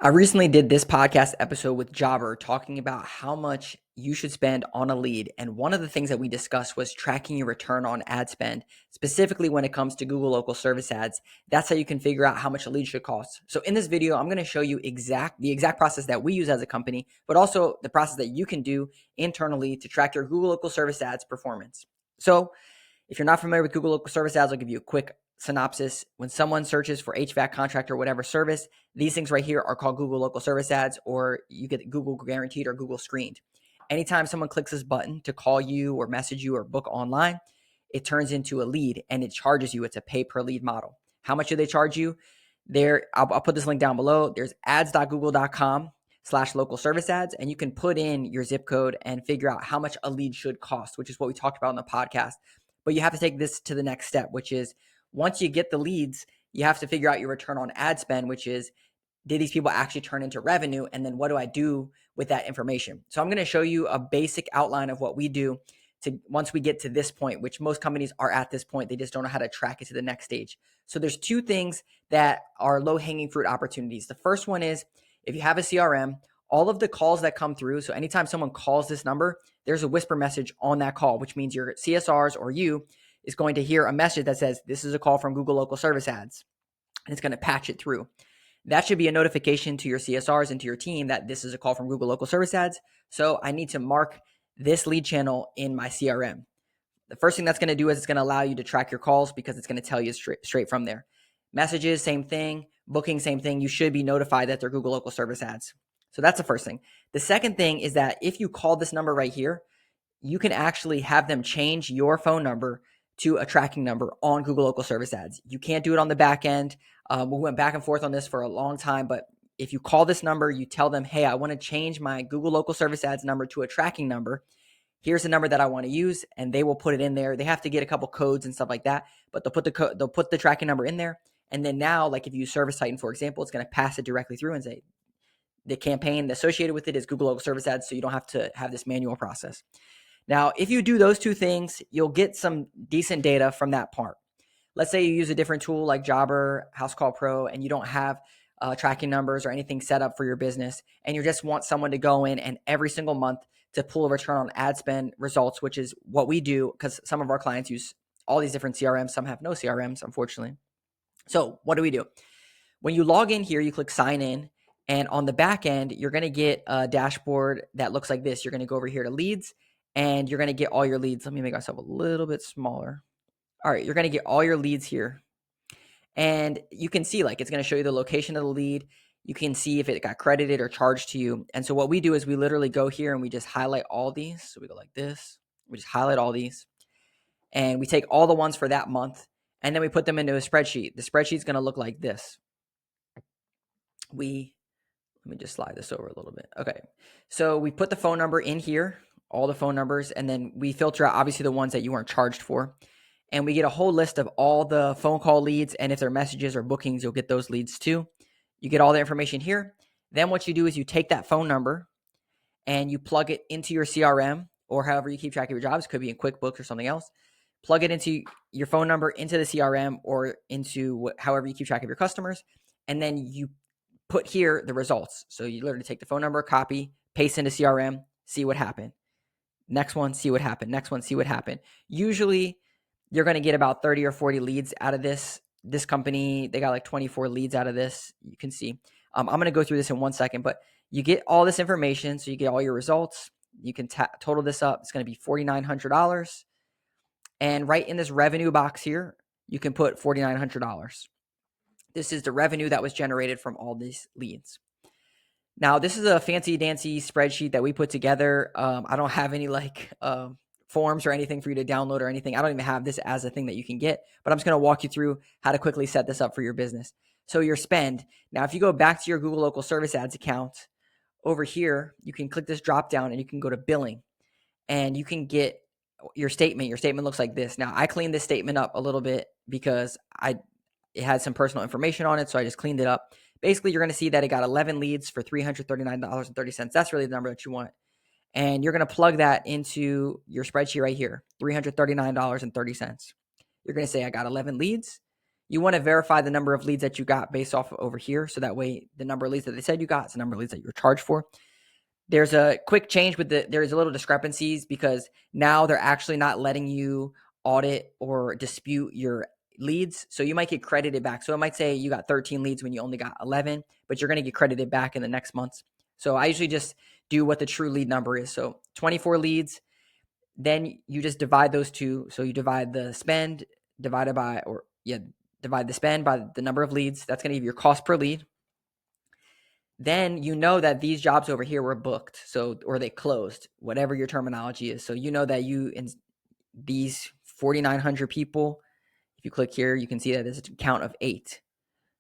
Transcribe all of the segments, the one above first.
I recently did this podcast episode with Jobber talking about how much you should spend on a lead. And one of the things that we discussed was tracking your return on ad spend, specifically when it comes to Google local service ads. That's how you can figure out how much a lead should cost. So in this video, I'm going to show you the exact process that we use as a company, but also the process that you can do internally to track your Google local service ads performance. So if you're not familiar with Google local service ads, I'll give you a quick synopsis. When someone searches for HVAC contractor or whatever service, these things right here are called Google local service ads, or you get Google guaranteed or Google screened. Anytime someone clicks this button to call you or message you or book online, it turns into a lead and it charges you. It's a pay per lead model. How much do they charge you? I'll put this link down below. There's ads.google.com/local service ads, and you can put in your zip code and figure out how much a lead should cost, which is what we talked about on the podcast. But you have to take this to the next step, which is once you get the leads, you have to figure out your return on ad spend, which is, did these people actually turn into revenue? And then what do I do with that information? So I'm going to show you a basic outline of what we do to once we get to this point, which most companies are at this point. They just don't know how to track it to the next stage. So there's two things that are low-hanging fruit opportunities. The first one is if you have a CRM, all of the calls that come through. So anytime someone calls this number, there's a whisper message on that call, which means your CSRs or you is going to hear a message that says, this is a call from Google local service ads. And it's going to patch it through. That should be a notification to your CSRs and to your team that this is a call from Google local service ads. So I need to mark this lead channel in my CRM. The first thing that's going to do is it's going to allow you to track your calls because it's going to tell you straight from there. Messages, same thing. Booking, same thing. You should be notified that they're Google local service ads. So that's the first thing. The second thing is that if you call this number right here, you can actually have them change your phone number to a tracking number on Google local service ads. You can't do it on the back end. We went back and forth on this for a long time, but if you call this number, you tell them, hey, I want to change my Google local service ads number to a tracking number. Here's the number that I want to use, and they will put it in there. They have to get a couple codes and stuff like that, but they'll put the tracking number in there. And then now, like if you use Service Titan, for example, it's going to pass it directly through and say the campaign associated with it is Google local service ads, so you don't have to have this manual process. Now, if you do those two things, you'll get some decent data from that part. Let's say you use a different tool like Jobber, House Call Pro, and you don't have tracking numbers or anything set up for your business, and you just want someone to go in and every single month to pull a return on ad spend results, which is what we do because some of our clients use all these different CRMs. Some have no CRMs, unfortunately. So what do? When you log in here, you click sign in, and on the back end, you're going to get a dashboard that looks like this. You're going to go over here to leads, and you're going to get all your leads. Let me make myself a little bit smaller. All right, you're going to get all your leads here. And you can see like it's going to show you the location of the lead. You can see if it got credited or charged to you. And so what we do is we literally go here and we just highlight all these. So we go like this. We just highlight all these. And we take all the ones for that month. And then we put them into a spreadsheet. The spreadsheet is going to look like this. Let me just slide this over a little bit. Okay. So we put the phone number in here, all the phone numbers, and then we filter out obviously the ones that you weren't charged for. And we get a whole list of all the phone call leads. And if they're messages or bookings, you'll get those leads too. You get all the information here. Then what you do is you take that phone number and you plug it into your CRM or however you keep track of your jobs. Could be in QuickBooks or something else. Plug it into your phone number, into the CRM or into however you keep track of your customers. And then you put here the results. So you literally take the phone number, copy, paste into CRM, see what happened. Next one, see what happened. Next one, see what happened. Usually you're going to get about 30 or 40 leads out of this. This company, they got like 24 leads out of this. You can see. I'm going to go through this in 1 second, but you get all this information. So you get all your results. You can total this up. It's going to be $4,900. And right in this revenue box here, you can put $4,900. This is the revenue that was generated from all these leads. Now, this is a fancy dancy spreadsheet that we put together. I don't have any forms or anything for you to download or anything. I don't even have this as a thing that you can get, but I'm just going to walk you through how to quickly set this up for your business. So your spend. Now, if you go back to your Google local service ads account over here, you can click this drop down and you can go to billing and you can get your statement. Your statement looks like this. Now, I cleaned this statement up a little bit because it had some personal information on it. So I just cleaned it up. Basically, you're going to see that it got 11 leads for $339.30. That's really the number that you want. And you're going to plug that into your spreadsheet right here, $339.30. You're going to say, I got 11 leads. You want to verify the number of leads that you got based off of over here. So that way the number of leads that they said you got is the number of leads that you're charged for. There's a quick change with there's a little discrepancies because now they're actually not letting you audit or dispute your leads. So you might get credited back. So it might say you got 13 leads when you only got 11, but you're going to get credited back in the next months. So I usually just do what the true lead number is. So 24 leads, then you just divide those two. So you divide the spend divided by, divide the spend by the number of leads. That's going to give you your cost per lead. Then you know that these jobs over here were booked, or they closed, whatever your terminology is. So you know that in these 4,900 people, if you click here, you can see that there's a count of 8.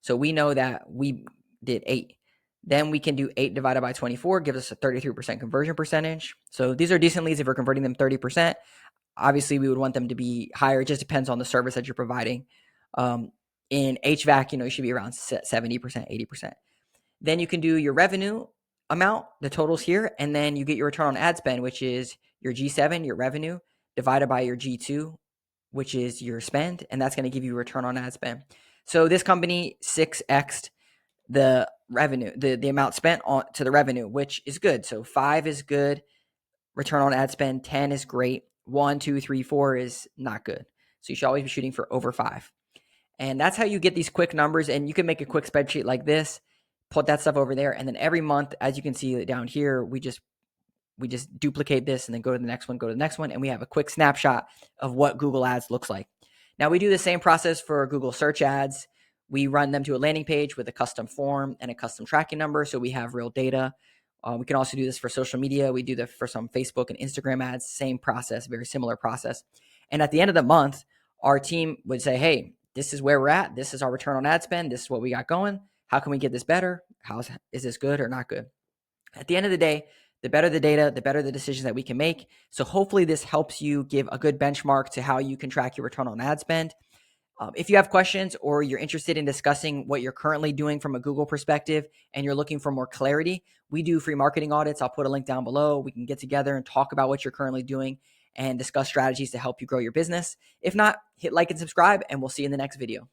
So we know that we did 8. Then we can do 8 divided by 24, gives us a 33% conversion percentage. So these are decent leads if we're converting them 30%. Obviously, we would want them to be higher. It just depends on the service that you're providing. In HVAC, you should be around 70%, 80%. Then you can do your revenue amount, the totals here, and then you get your return on ad spend, which is your G7, your revenue, divided by your G2, which is your spend, and that's going to give you return on ad spend. So this company 6x'd the revenue, the amount spent on to the revenue, which is good. So 5 is good, return on ad spend, 10 is great, 1, 2, 3, 4 is not good. So you should always be shooting for over 5. And that's how you get these quick numbers, and you can make a quick spreadsheet like this, put that stuff over there, and then every month, as you can see down here, we just duplicate this and then go to the next one, and we have a quick snapshot of what Google Ads looks like. Now we do the same process for Google search ads. We run them to a landing page with a custom form and a custom tracking number, so we have real data. We can also do this for social media. We do that for some Facebook and Instagram ads. Same process, very similar process. And at the end of the month, our team would say, hey, this is where we're at. This is our return on ad spend. This is what we got going. How can we get this better? Is this good or not good? At the end of the day, the better the data, the better the decisions that we can make. So hopefully this helps you give a good benchmark to how you can track your return on ad spend. If you have questions or you're interested in discussing what you're currently doing from a Google perspective and you're looking for more clarity, we do free marketing audits. I'll put a link down below. We can get together and talk about what you're currently doing and discuss strategies to help you grow your business. If not, hit like and subscribe, and we'll see you in the next video.